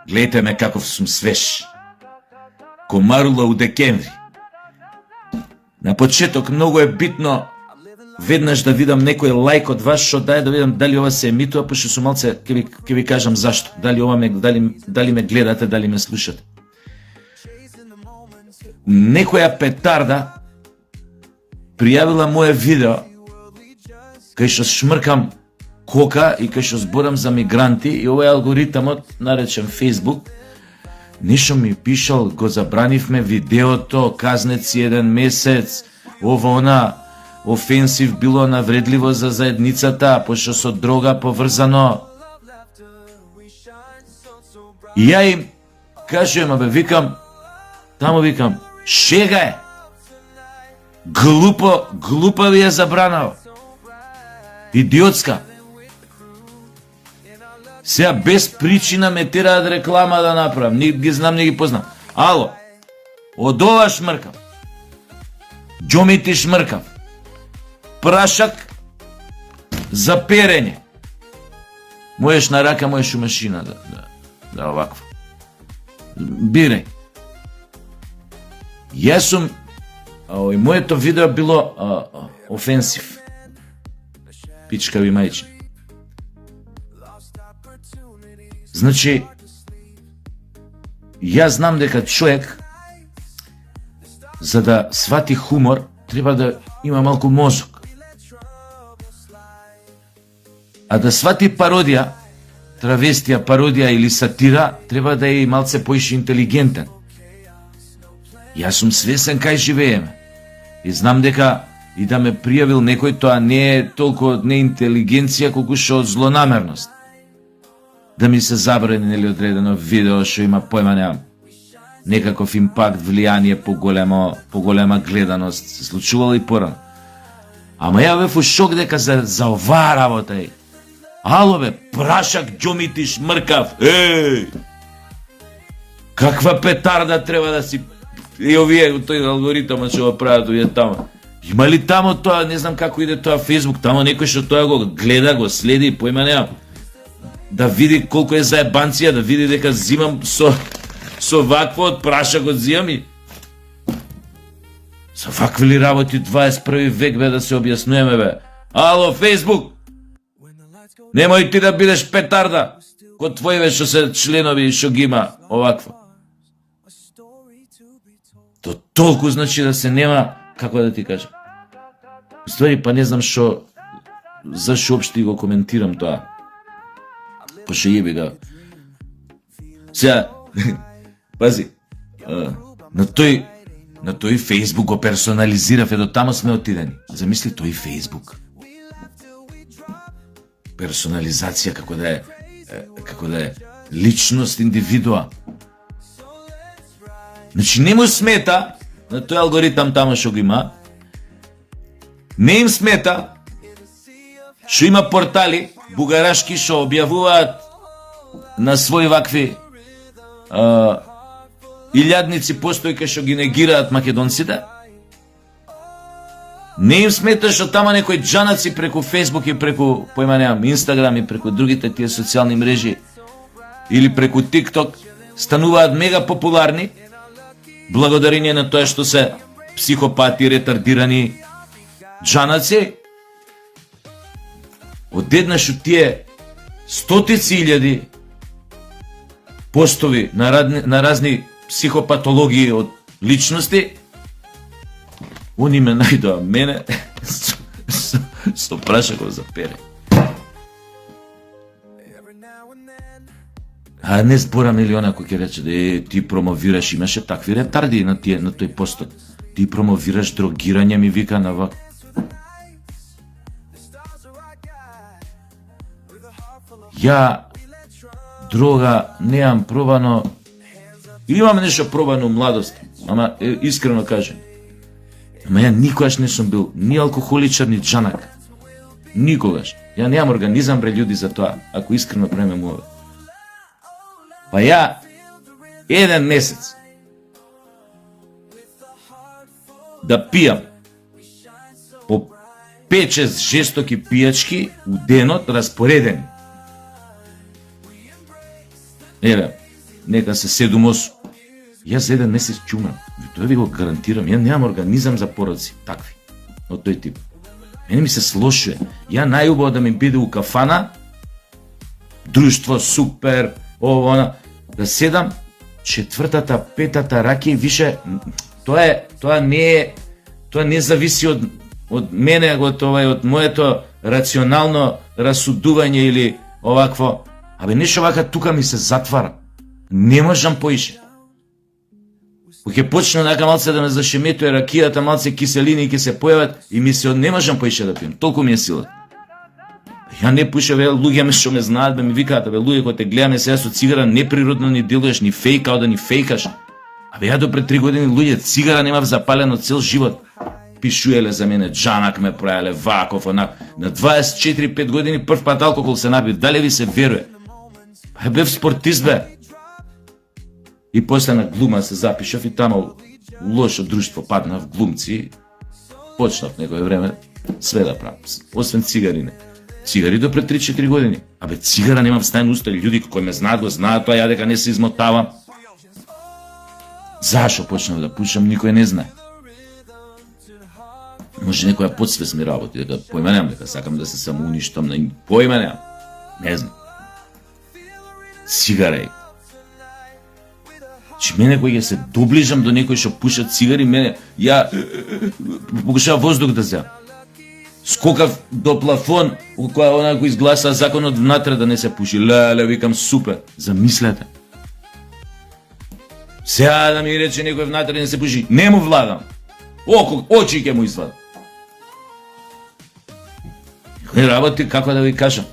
Гледайте ме каков сум свеж. Комарула у декември. На почеток многу е битно веднаш да видам некој лајк од вас, што дај да видам дали ова се емитува, пошто сум малце ќе ви кажам зашто. Дали ме гледате, дали ме слушате. Некоја петарда пријавила моje видео кај што шмркам кока и кај што зборам за мигранти и овој алгоритамот, наречен Facebook, ништо ми пишал, го забранивме видеото, казнеци 1 месец, она, офенсив било навредливо за заедницата, пошто со дрога поврзано. И ја им кажувам, викам, шега е. Глупа ви е забранал. Идиотска. Сега без причина ме тераат реклама да направам. Не ги знам, не ги познам. Ало, од ова шмркав. Џомити шмркав. Прашак за перење. Можеш на рака, можеш у машина да овакво. Бирај. Јас сум, моето видео било офенсив. Пичка ви мајче. Значи, јас знам дека човек, за да свати хумор, треба да има малку мозок. А да свати пародија, травестија, пародија или сатира, треба да е малце поише интелигентен. Јас сум свесен кај живееме. И знам дека и да ме пријавил некој, тоа не е толку од неинтелигенција, колку што од злонамерност. Да ми се забрани нели одредено видео што има појма немам. Некаков импакт, влијание, поголема гледаност. Се случувало и порано. Ама ја бев у шок дека за оваа работа е. Ало бе, прашак џомити шмркав. Еј! Каква петарда треба да си... И овие, тој алгоритам што го прават овие тамо. Има ли тамо тоа, не знам како иде тоа Facebook, тамо некој што тоа го гледа, го следи, појма немам. Да види колку е заебанција, да види дека зимам со вакво од прашакот зимам и... Со вакви ли работи 21 век бе да се објаснуваме бе? Ало, Facebook! Немој ти да бидеш петарда, код твојве што се членови што ги има овакво. То толку значи да се нема, како да ти кажам. Ствари, па не знам зашо општо го коментирам тоа. Пошто јеби га. Сега, пази, на тој Facebook го персонализирав, до тамо сме отидени. Замисли тој Facebook. Персонализација како да е личност, индивидуа. Значи не му смета на тој алгоритам тамо што го има. Не им смета што има портали бугарашки што објавуваат на своји вакви илјадници постојка што ги негираат македонците. Не им смета што тама некои џанаци преку Facebook и преку, појма немам, Instagram и преку другите тие социјални мрежи или преку TikTok стануваат мега популарни благодарение на тоа што се психопати, ретардирани џанаци. Одеднаш од тие стотици илјади постови на разни психопатологии од личности, они ме најдоа мене со прашакот за пере. А не зборам или она кој ќе рече да ти промовираш, имаше такви ретарди на тој постот. Ти промовираш дрогирање, ми вика на вак. Ја дрога неам пробано, имам нешто пробано младост, ама искрено кажем. Ама ја никогаш не сум бил ни алкохоличар, ни џанак. Никогаш. Ја немам организам бре људи за тоа, ако искрено премем ова. Па ја 1 месец да пијам по 5-6 жестоки пијачки у денот распоредени. Еве, нека се 7-8. Јас за еден месец чумрам. Тоа ви го гарантирам. Ја немам организам за пороци, такви, од тој тип. Мене ми се слошuje. Ја најубаво да ми биде у кафана, друштво супер, ово, она, да седам, 4-та, 5-та ракија више, тоа не зависи од мене, од моето рационално расудување или овакво. Абе, нешто вака тука ми се затвара. Не можам поише. Кога ќе почне така малце да ме зашеметува ракијата, малце киселини ќе се појават и ми се не можам поише да пием. Толку ми е сила. Ја не пушам, луѓе што ме знаат, ме викаат, луѓе кои те гледаме сега со цигара, неприродно ни делуваш, ни фејкао да ни фејкаш. Абе, ја до пред 3 години луѓе цигара немав запалено цел живот. Пишуеле за мене, джанак ме правеле, ваков, онак. На 24-5 години прв пат алкохол се напив. Дали ви се веруе? Бев спортист, бе. И после на глума се запишав и тамо лошо друштво паднав, глумци. Почнав некој време све да правам. Освен цигари не. Цигари до пред 3-4 години. Абе, цигара немам стајн уста, луѓе кои ме знаат, го знаат тоа, ја дека не се измотавам. Зашо почнав да пушам, никој не знае. Може некоја подсвест ми работи, дека појма немам, дека сакам да се самоуништам, појма немам. Не знам. Цигара е. Че мене кој ќе се доближам до некој што пуша цигари, мене, ја покушав воздух да земам. Скокав до плафон, која кој изгласа законот внатре да не се пуши. Леле, викам супер. Замислете. Сега да ми рече некој внатре не се пуши, не му владам. Очи ќе му извадам. Некој работи, како да ви кажам.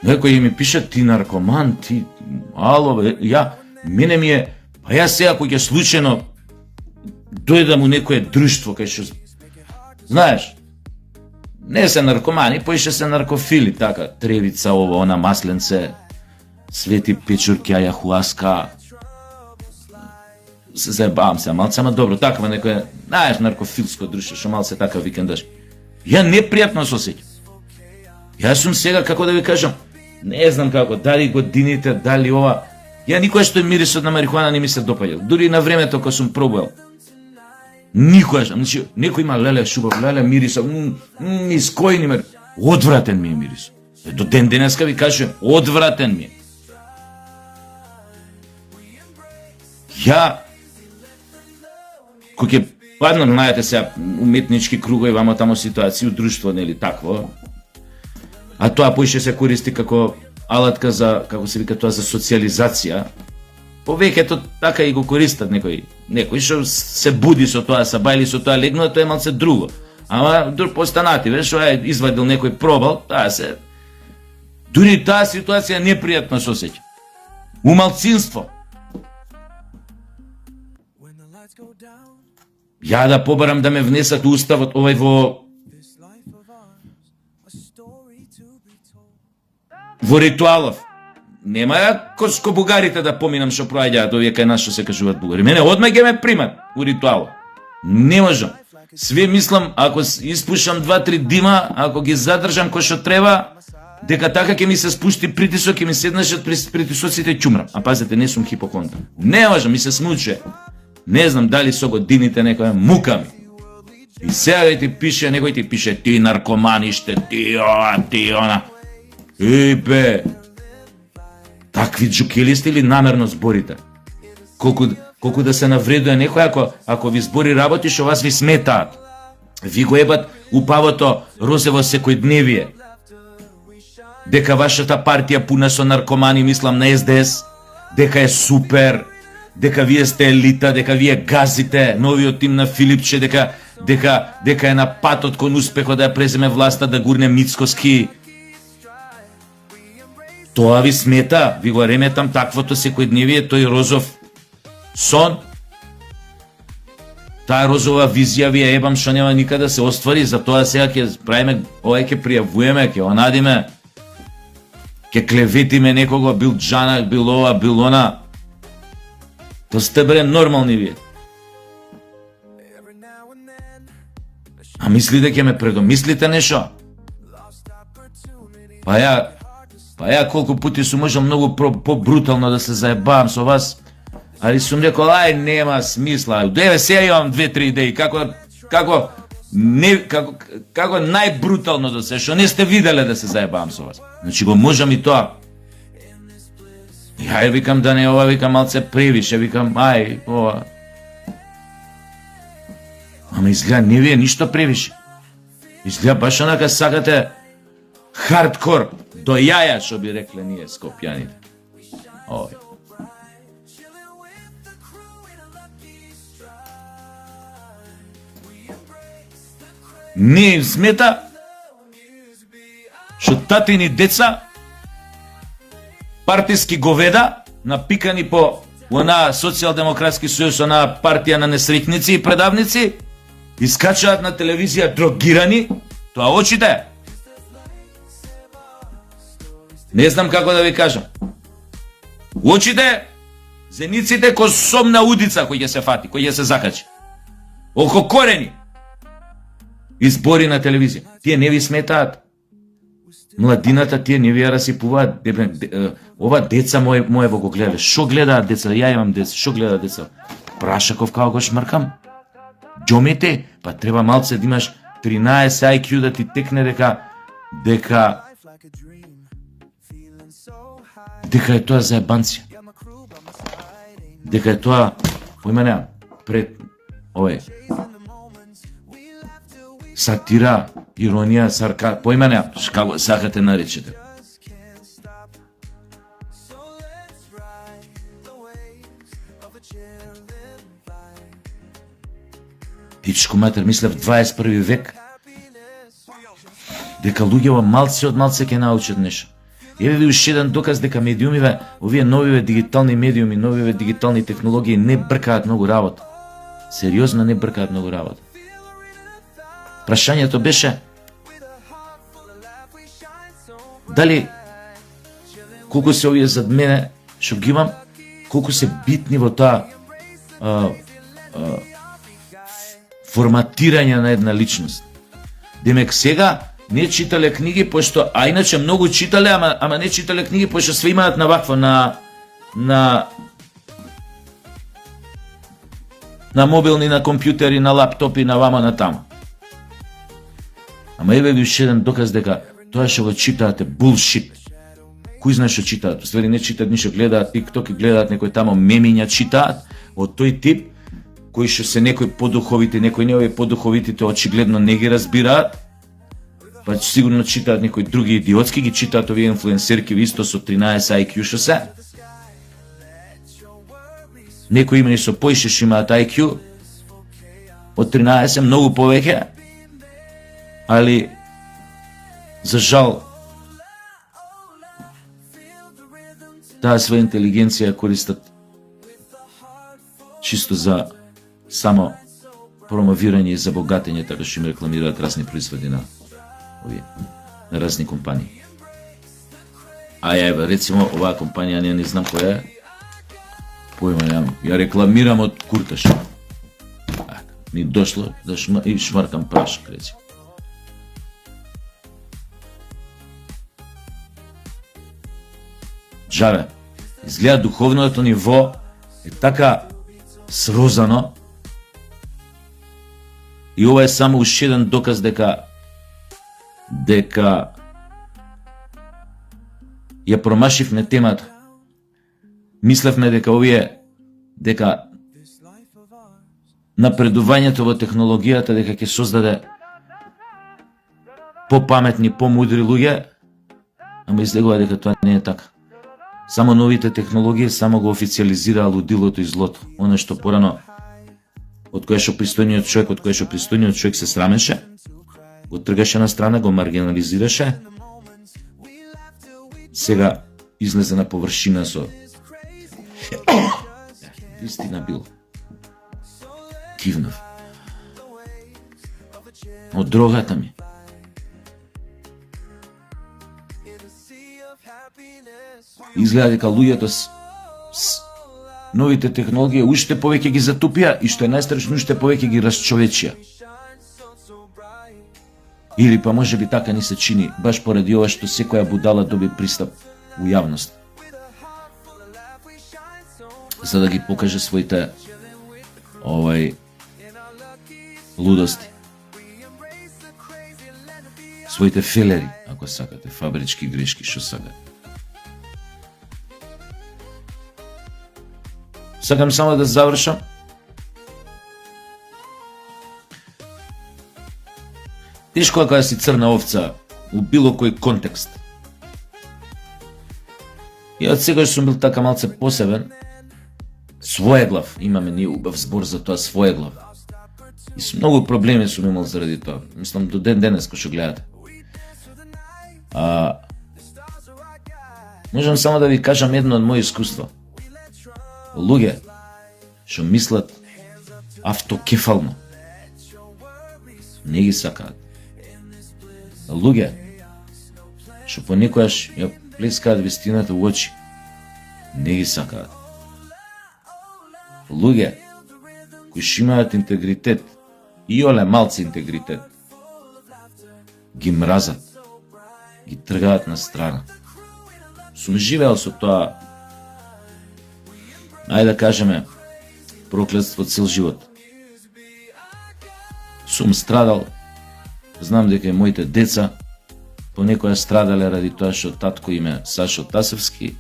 Некој ми пише, ти наркоман, ти, ало, мене ми е, па ја сега кој ќе случајно дојдам у некое друштво, кај што, знаеш, не се наркомани, поише се наркофили, така, тревица, ова, она, масленце, свети печурки, ајахуаска, се заебавам се, малце, ама добро, таква некој, знаеш, наркофилско друштво, што малце така викендаш. Ја непријатно се осеќам. Јас сум сега, како да ви кажам, не знам како, дали годините, дали ова, ја никоја што мирисот на марихуана не ми се допаѓал, дури на времето кога сум пробувал. Никојаш, значи, некој има леле шубав, леле мирисот, искојни мир, одвратен ми е мирисот. До ден денеска ви кажувам, одвратен ми е. Ја, кој ќе паднам, знаете сега, уметнички кругови, вамо тамо ситуации, у друштво, нели, такво, а тоа поише се користи како алатка за, како се вика тоа, за социализација. Повеќето така и го користат некој што се буди со тоа, се бајли со тоа, легнува, тоа е малце друго. Ама друг постанати, веш, е извадил некој пробал, таа се... Дури таа ситуација непријатно се осеќа. У малцинство. Ја да побарам да ме внесат уставот овај во ритуалов. Нема ја коско бугарите да поминам што проаѓаат овие кај нас што се кажуваат бугари. Мене одма ќе ме примат у ритуалов. Не можам. Све мислам, ако испушам 2-3 дима, ако ги задржам кој што треба, дека така ќе ми се спушти притисок, ќе ми седнашат притисоците чумрам. А пазете, не сум хипоконтар. Не можам, ми се смуче. Не знам дали со годините некоја мука ми. И сега ти пише, некој ти пише, ти наркоманиште, ти ова, ти она. Бе, такви джукели сте или намерно зборите? Колку да се навредува некој, ако ви збори работи, што вас ви сметаат. Ви го ебат упавото розево секојдневие. Дека вашата партија пуна со наркомани, мислам на СДС, дека е супер, дека вие сте елита, дека вие газите, новиот тим на Филипче, дека е на патот кон успехот да ја преземе власта, да гурне Мицкоски. Тоа ви смета, ви го реметам таквото секојдневие, тој розов сон, таа розова визија ви ја ебам што нема никаде да се оствари, затоа сега ќе правиме, овај ќе пријавуваме, ќе онадиме, ќе клеветиме некого, бил джанак, бил ова, бил она. То сте бре нормални вие. А мисли дека ме предомислите нешто? Па ја колку пати сум можел многу по-брутално да се заебавам со вас, али сум рекол, ај, нема смисла, деве сега имам 2-3 идеи, како најбрутално да се, што не сте виделе да се заебавам со вас. Значи го можам и тоа. Ја викам да не ова, викам малце превише, викам ај, ова. Ама изгледа не ви е ништо превише. Изгледа баш онака сакате хардкор, до јаја, што би рекле ние скопјаните. Ој. Не им смета што татини деца партиски говеда напикани по она социјалдемократски сојуз, она партија на несреќници и предавници, искачаат на телевизија дрогирани, тоа очите. Не знам како да ви кажам. Очите, зениците ко сомна удица кој ќе се фати, кој ќе се закачи. Око корени. Избори на телевизија. Тие не ви сметаат. Младината тие не ви ја расипуваат. Ова деца моје го гледа. Шо гледаат деца? Ја имам деца. Шо гледаат деца? Прашаков како го шмркам? Џомите? Па треба малце да имаш 13 IQ да ти текне дека е тоа заебанција. Дека е тоа, поимене, пред овој сатира, иронија, сарка, поимене, како сакате наречете. Пичко матер, мислев 21 век, дека луѓето малце од малце ќе научат нешто. Еве ви уште еден доказ дека медиумиве, овие новиве дигитални медиуми, новиве дигитални технологии не бркаат многу работа. Сериозно не бркаат многу работа. Прашањето беше дали колку се овие зад мене што ги имам, колку се битни во таа форматирање на една личност. Демек сега не читале книги, пошто, а иначе многу читале, ама не читале книги, пошто све имаат на вакво, на мобилни, на компјутери, на лаптопи, на вама, на таму. Ама еве ви уште еден доказ дека тоа што го читаате булшит. Кој знае што читаат? Ствари не читаат ништо, гледаат TikTok и гледаат некој тамо мемиња читаат од тој тип, кои што се некои подуховити, некои не овие подуховитите очигледно не ги разбираат. Па сигурно читаат некои други идиотски, ги читаат овие инфлуенсерки исто со 13 IQ што се. Некои имени со поише што имаат IQ од 13, многу повеќе, али за жал таа своја интелигенција користат чисто за само промовирање и забогатење, така што им рекламираат разни производи на овие, на разни компании. А ја рецимо, оваа компанија не знам која е, појма немам, ја рекламирам од Курташ. Ми дошло да шмаркам прашак, рецимо. Джаве, изгледа духовното ниво е така срозано и ова е само уште еден доказ дека ја промашивме темата. Мислевме дека напредувањето во технологијата дека ќе создаде попаметни, помудри луѓе, ама излегува дека тоа не е така. Само новите технологии само го официализираа лудилото и злото. Оно што порано од кое што пристојниот човек се срамеше, го тргаше на страна, го маргинализираше, сега излезе на површина со вистина било. Кивнав. Од дрогата ми. Изгледа дека луѓето с новите технологии уште повеќе ги затупија и што е најстрашно уште повеќе ги расчовечија. Или па може би така ни се чини, баш поради ова што секоја будала доби пристап у јавност, за да ги покаже своите лудости, своите фелери, ако сакате, фабрички грешки, што сакате. Сакам само да завршам. Тешко кога си црна овца у било кој контекст. И од сега сум бил така малце посебен, своеглав, имаме ние убав збор за тоа, своеглав. И со многу проблеми сум имал заради тоа. Мислам до ден денес кој што гледате. Можам само да ви кажам едно од моје искуство. Луѓе што мислат автокефално не ги сакаат. Луѓе што понекогаш ја плескаат вистината во очи не ги сакаат. Луѓе кои што имаат интегритет, и оле малце интегритет, ги мразат, ги тргаат на страна. Сум живеел со тоа, ајде да кажеме, проклетство цел живот. Сум страдал, знам дека и моите деца понекоја страдале ради тоа што татко име Сашо Тасевски,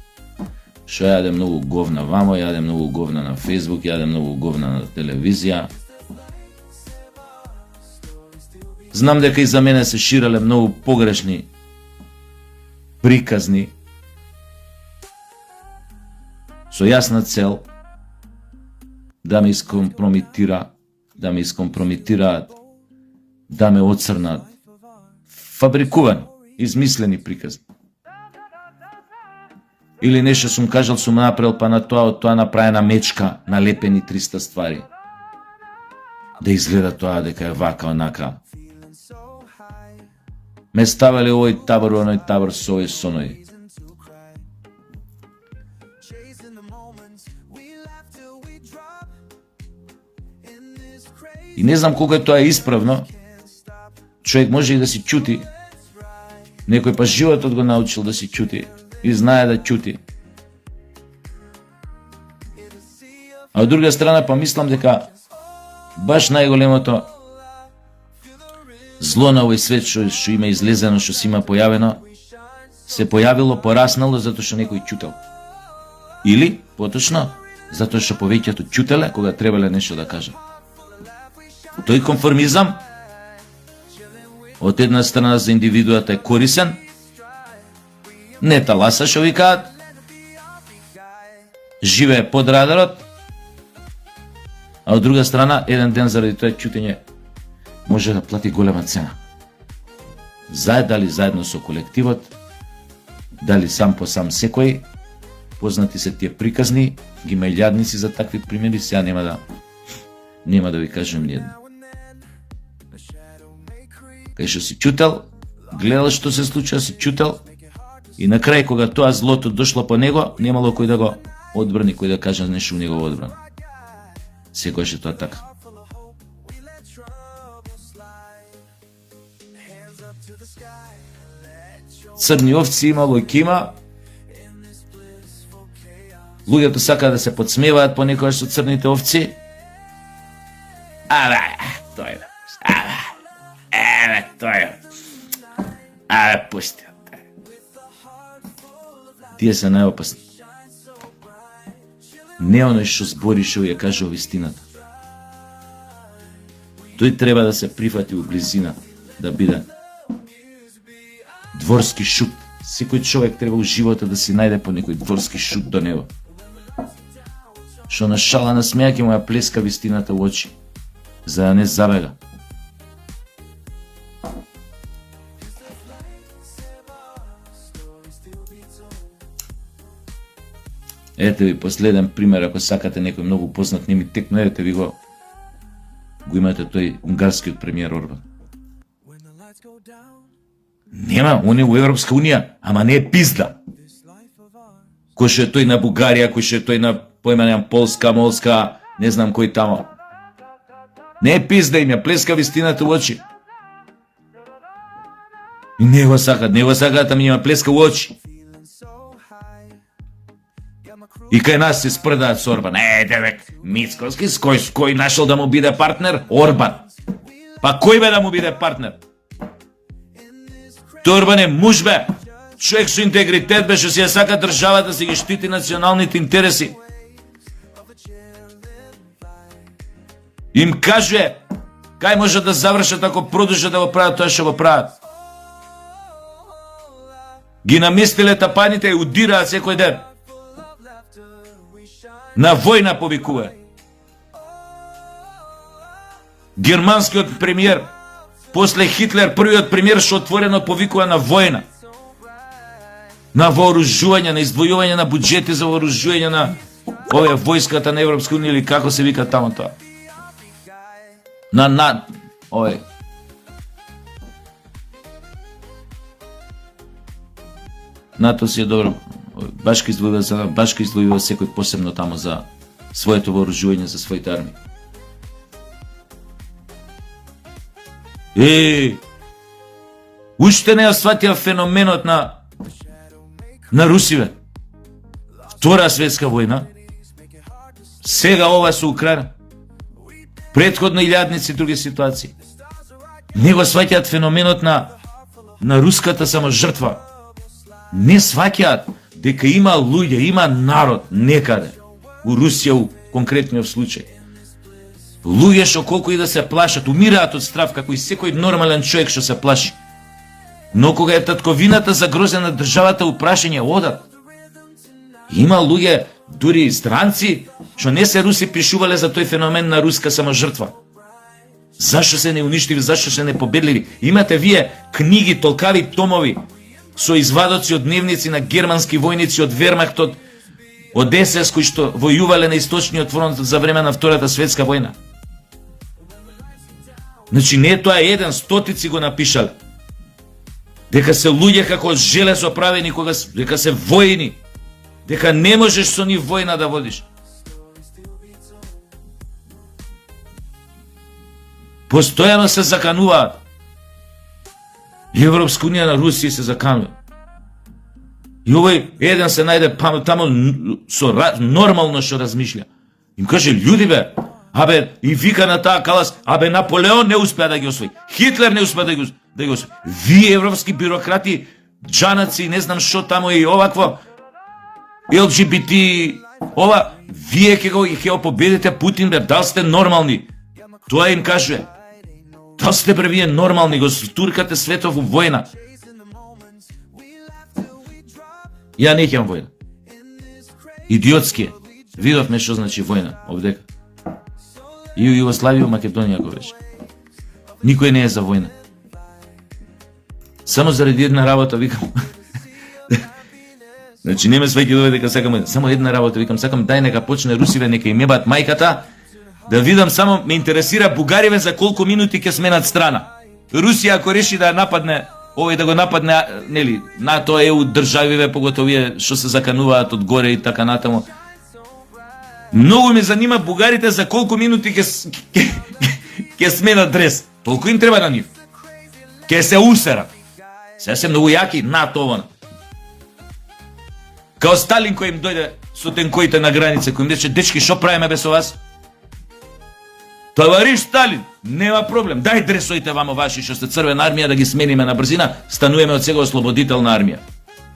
што јаде многу говна вамо, јаде многу говна на Фейсбук, јаде многу говна на телевизија. Знам дека и за мене се ширеле многу погрешни приказни со јасна цел да ме искомпрометираат, да ме оцрнат. Фабрикувани, измислени приказни. Или нешто сум кажал, сум направил, па на тоа, од тоа направена мечка, налепени 300 ствари. Да изгледа тоа дека е вака, онака. Ме ставале овој табор, оној табор, со овој, со оној. И не знам колко е тоа исправно. Човек може и да си чути. Некој па животот го научил да си чути. И знае да чути. А од друга страна па мислам дека баш најголемото зло на овој свет што има излезено, што си има појавено, се појавило, пораснало затоа што некој чутел. Или, поточно, затоа што повеќето чутеле кога требале нешто да кажат. Тој конформизам од една страна за индивидуата е корисен, не таласа што викаат, живее под радарот, а од друга страна еден ден заради тоа чутење може да плати голема цена. Дали заедно со колективот, дали сам по сам секој, познати се тие приказни, ги има илјадници за такви примери, сега нема да ви кажем ниедно. Кај што си чутел, гледал што се случува, си чутел, и на крај кога тоа злото дошло по него, немало кој да го одбрани, кој да каже нешто у негова одбрана. Секојаш е тоа така. Црни овци имало и кима. Луѓето сакаат да се подсмеваат понекогаш со црните овци. Тој е. Тој е. Пусти. Тие се најопасни. Не оној што збори, што ја кажува вистината. Тој треба да се прифати у близина, да биде дворски шут. Секој човек треба у живота да си најде по некој дворски шут до него. Што на шала на смеја ќе му ја плеска вистината во очи, за да не забега. Ете ви последен пример, ако сакате некој многу познат, не ми текно, ете ви го имате тој унгарскиот премиер Орбан. Нема, он е у Европска Унија, ама не е пизда. Кој што е тој на Бугарија, кој што е тој на појменам Полска, Молска, не знам кој тамо. Не е пизда, им ја плеска вистината во очи. И не го сакат, ми има плеска у очи. И кај нас се спрдаат со Орбан. Девек, Мицкоски, кој нашол да му биде партнер? Орбан. Па кој бе да му биде партнер? Тој Орбан е муж бе. Човек со интегритет бе, што си ја сака државата да си ги штити националните интереси. Им каже кај може да завршат ако продолжат да го прават тоа што го прават. Ги наместиле тапаните и удираат секој ден. На војна повикува. Германскиот премиер, после Хитлер, првиот премиер што отворено повикува на војна. На вооружување, на издвојување на буџети за вооружување на војската на Европска унија или како се вика тамо тоа. НАТО си е добро. Башка издвојува секој посебно тамо за своето вооружување, за своите армии. Уште не ја сватија феноменот на Русија. Втора светска војна. Сега ова со Украина. Претходно илјадници други ситуации. Не го сваќаат феноменот на руската саможртва. Не сваќаат дека има луѓе, има народ некаде у Русија, у конкретниот случај. Луѓе што колку и да се плашат, умираат од страв како и секој нормален човек што се плаши. Но кога е татковината загрозена државата, упрашање одат. Има луѓе, дури странци, што не се руси, пишувале за тој феномен на руска саможртва. Зашто се не уништиви, зашто се не победливи? Имате вие книги, толкави томови со извадоци од дневници на германски војници од Вермахтот, од СС кои што војувале на Источниот фронт за време на Втората светска војна. Значи не е тоа еден, стотици го напишале. Дека се луѓе како железо правени, дека се војни, дека не можеш со нив војна да водиш. Постојано се закануваат. Европска унија на Русија се заканува. И овој еден се најде тамо со нормално што размишља. Им каже, људи бе, и вика на таа калас, Наполеон не успеа да ги освои. Хитлер не успеа да ги освои. Вие европски бюрократи, джанаци, не знам што тамо и овакво, ЛГБТ, вие ќе го победите Путин бе, дал сте нормални. Тоа им каже. Дал сте бе вие нормални, го туркате светов во војна. Ја не ќе војна. Идиотски е. Видовме што значи војна овдека. И у Југославија, Македонија го беше. Никој не е за војна. Само заради една работа викам. Значи не ме свеќе доведе дека сакам, само една работа викам, сакам дај нека почне русиве, нека им ебат мајката, да видам само ме интересира бугариве за колку минути ќе сменат страна. Русија ако реши да нападне, да го нападне, нели, НАТО, ЕУ државиве, поготово што се закануваат од горе и така натаму. Многу ме занима бугарите за колку минути ќе сменат дрес. Толку им треба на нив. Ќе се усерат. Се се многу јаки НАТО овоно. Као Сталин кој им дојде со тенкоите на граница, кој им рече, дечки, шо правиме без вас? Товариш Сталин, нема проблем, дај дресоите вамо ваши што сте црвена армија да ги смениме на брзина, стануваме од сега ослободителна армија.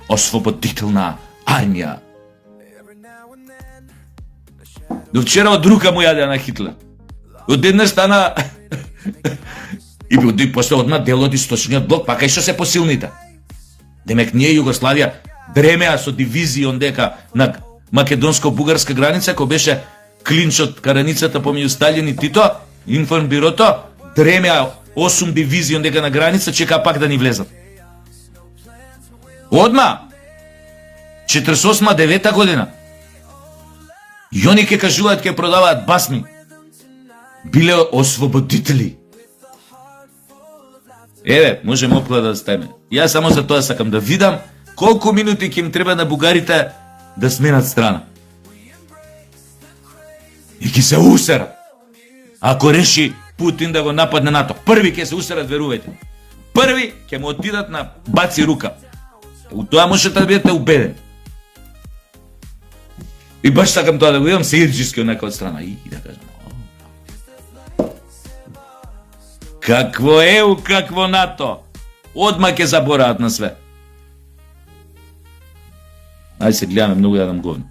Ослободителна армија. До вчера од рука му јаде на Хитлер. Од денес стана и после одма дел од источниот блок, па кај што се посилните. Демек ние Југославија дремеа со дивизии ондека на македонско-бугарска граница, кој беше клинчот, караницата помеѓу Сталин и Тито, информбирото, дремеа 8 дивизии ондека на граница, чека пак да ни влезат. Одма 48-9 година. И они ке кажуваат, ке продаваат басми. Биле ослободители. Еве, можеме опла да ставиме. Јас само за тоа сакам да видам колку минути ќе им треба на бугарите да сменат страна. И ќе се усерат. Ако реши Путин да го нападне НАТО, први ќе се усерат, верувајте. први ќе му отидат на баци рука. У тоа можете да бидете убедени. И баш сакам тоа да го видам сеирџиски онака од страна. И да кажам, какво ЕУ, какво НАТО. Одма ќе забораат на све. Ајде се гледаме, многу јадам говно.